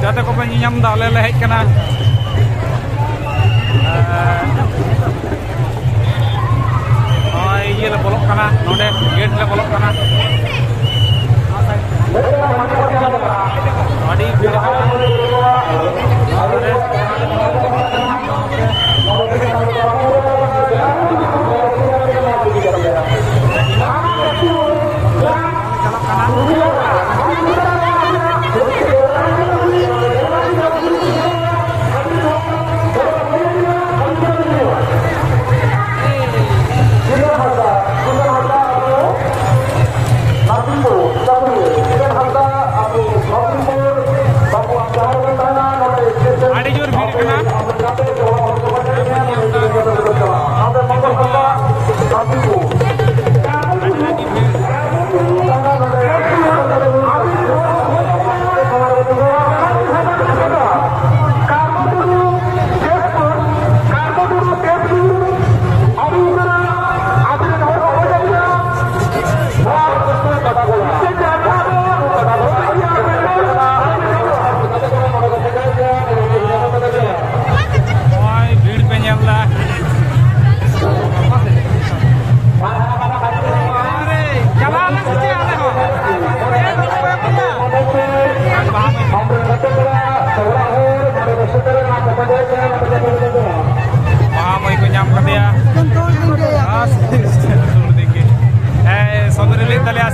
जाते को पे नियम दाले ले हेज कना ये ले बोलक कना नोडे गेट ले बोलक कना अड़ी भीड़ कना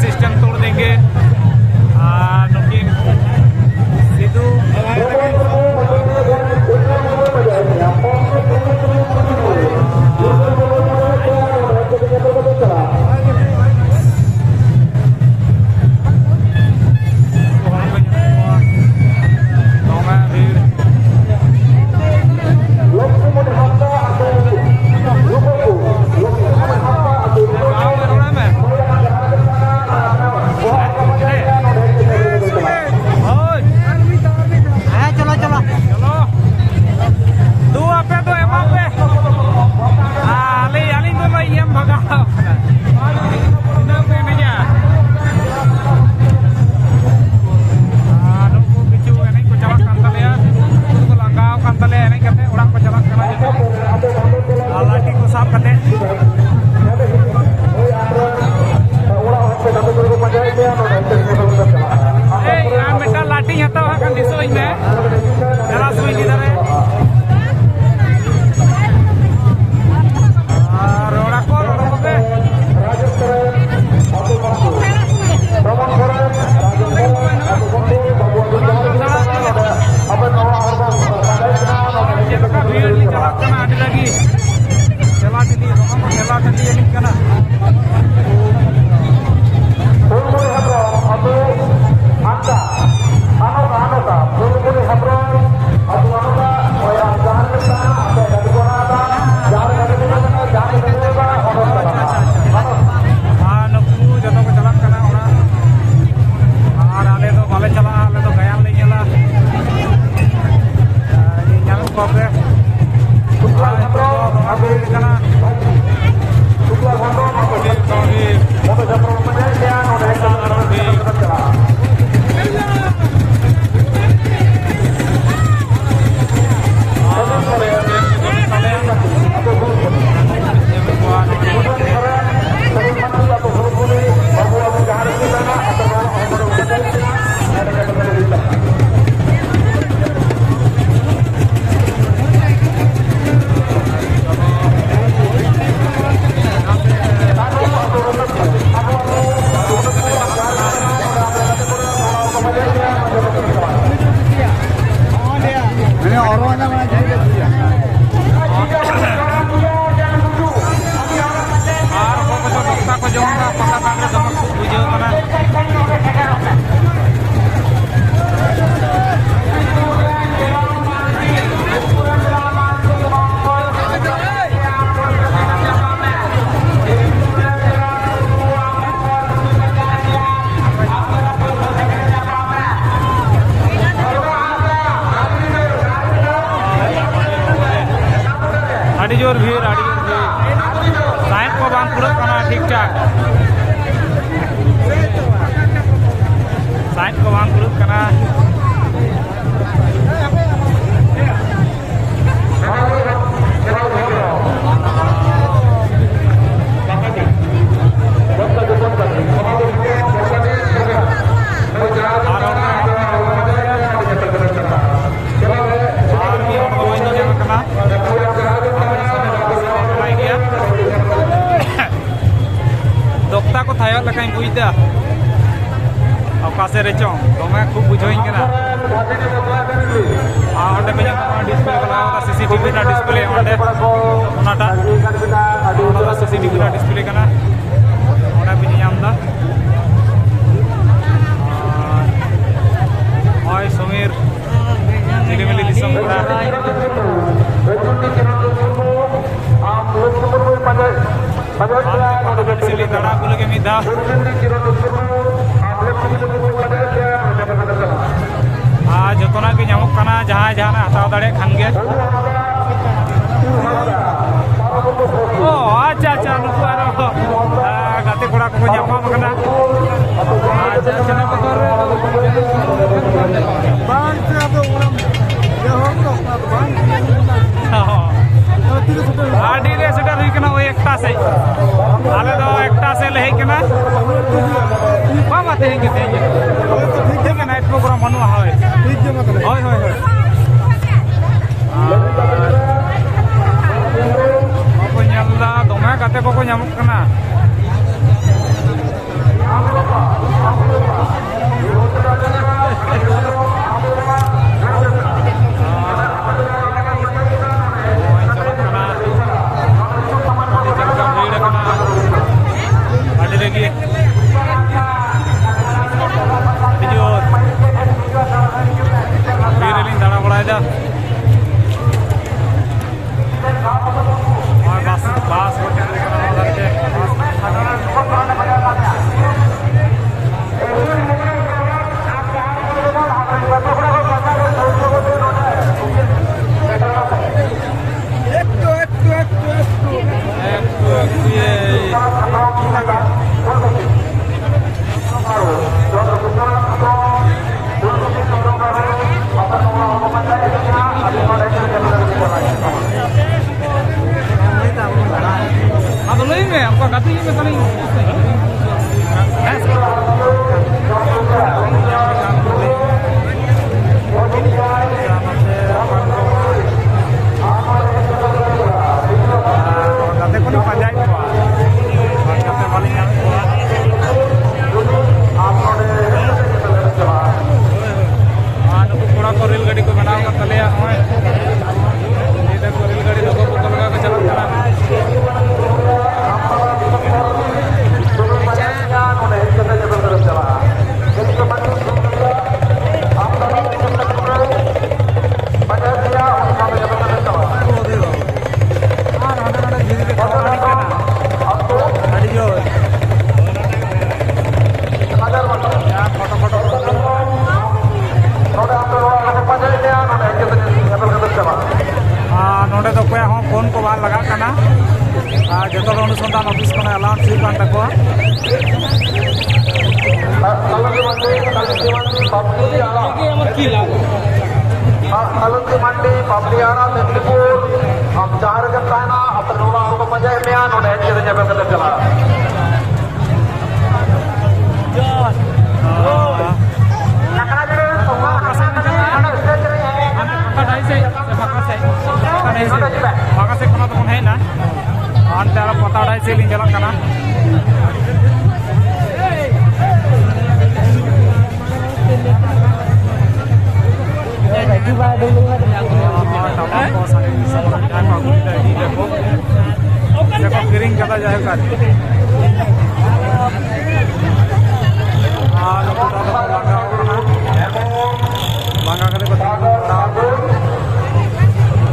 सिस्टम तोड़ देंगे सिद्धू जोर भीड़ साइड को बांग पूरा करना ठीक ठाक साइड को बांग पूरा करना बुझदा अकासे रे चों दमे खूब बुझोइन कना अंडे पे डिस्प्ले को लगा सीसीटीवी ना डिस्प्ले अंडे ओनाटा ओना सीसीटीवी ना डिस्प्ले कना ओना पे नामदा हाय समीर जिलेमिली दिसम करा सिली दड़ा को लगे मिदा जोतना के नामक कना जहां जहां हटाव दाड़े खान गे ओ अच्छा अच्छा नुकु आरो गाते कोड़ा को नामाम कना अच्छा अच्छा ना बकर बांग से अब उरम ये हो तो बांग आडी रे सेटा हुई कना ओ एकटा से आले दो एकटा से लहे कना बा माते हे केते ठीक है नाइट प्रोग्राम बनवा है ठीक है मतलब होय होय होय अब nyalla dome kate ko nyamuk kana अनुसंधान ऑफिस को अलाउंस हुई तको मंडी पबलियारा मेदिनीपुर हम चार जन कहना अपने नोड़ा को पंजाय में आ नोड़े के जगह पे चला नकरा जरे सोमा मका से कोना तो है ना आन तारा पता डाई से लिंजला कना किरिंग कता जाएगा बांगा करे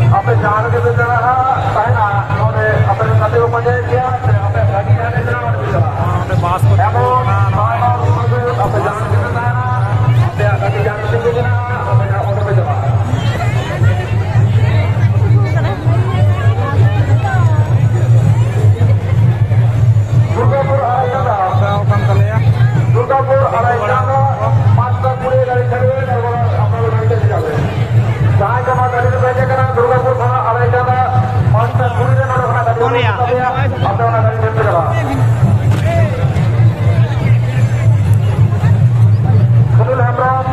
अपने जान के तो जरा पहना उन्होंने अपने नदी को पंजाय किया अपने गाड़ी जाने जरा उन्होंने बास को अपने जान के तो जरा अपने गाड़ी जाने के जरा अपने ऑटो पे जमा दुर्गापुर आरायजाना मास्टर पूरे गाड़ी खड़े अपने गाड़ी से जावे जहाँ जमा गाड़ी में बैठे करा दुर्गापुर थाना आरायजाना मास्टर पूरे अपने गाड़ी में चला सुनील हेम्ब्रम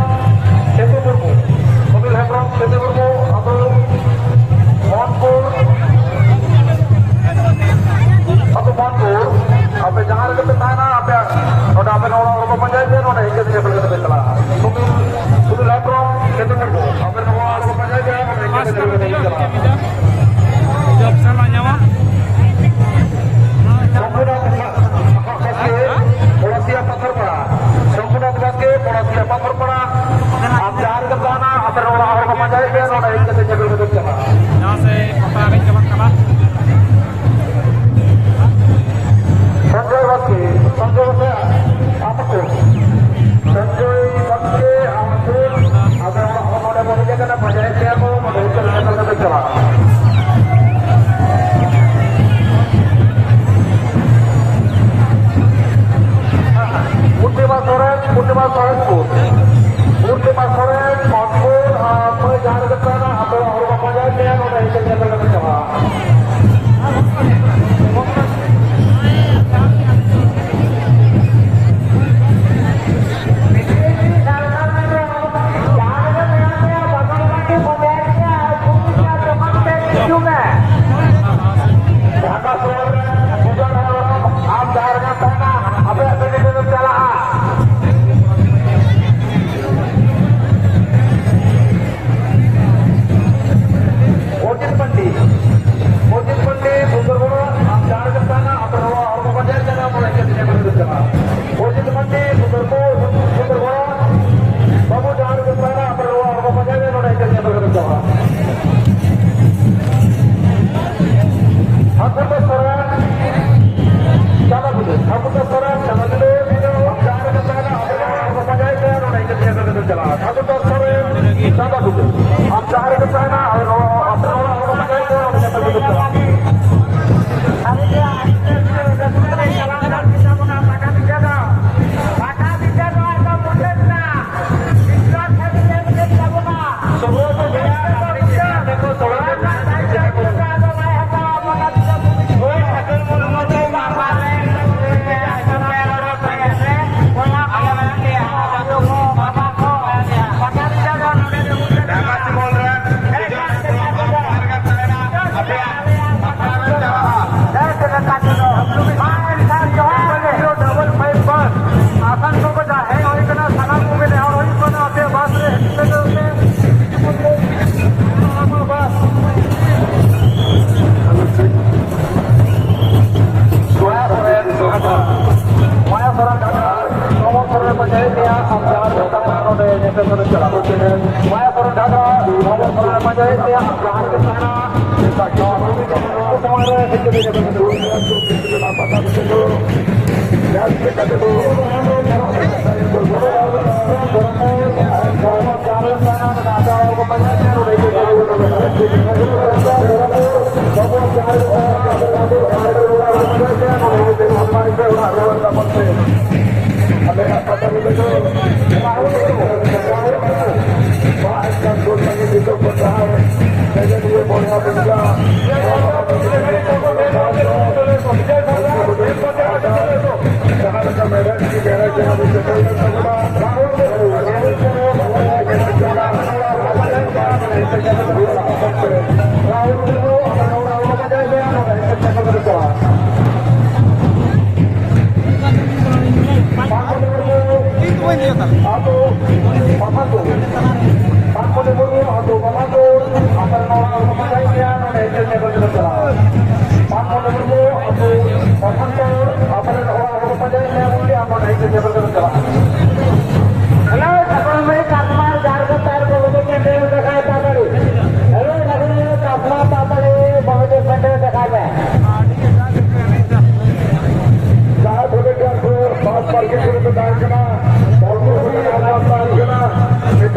Itu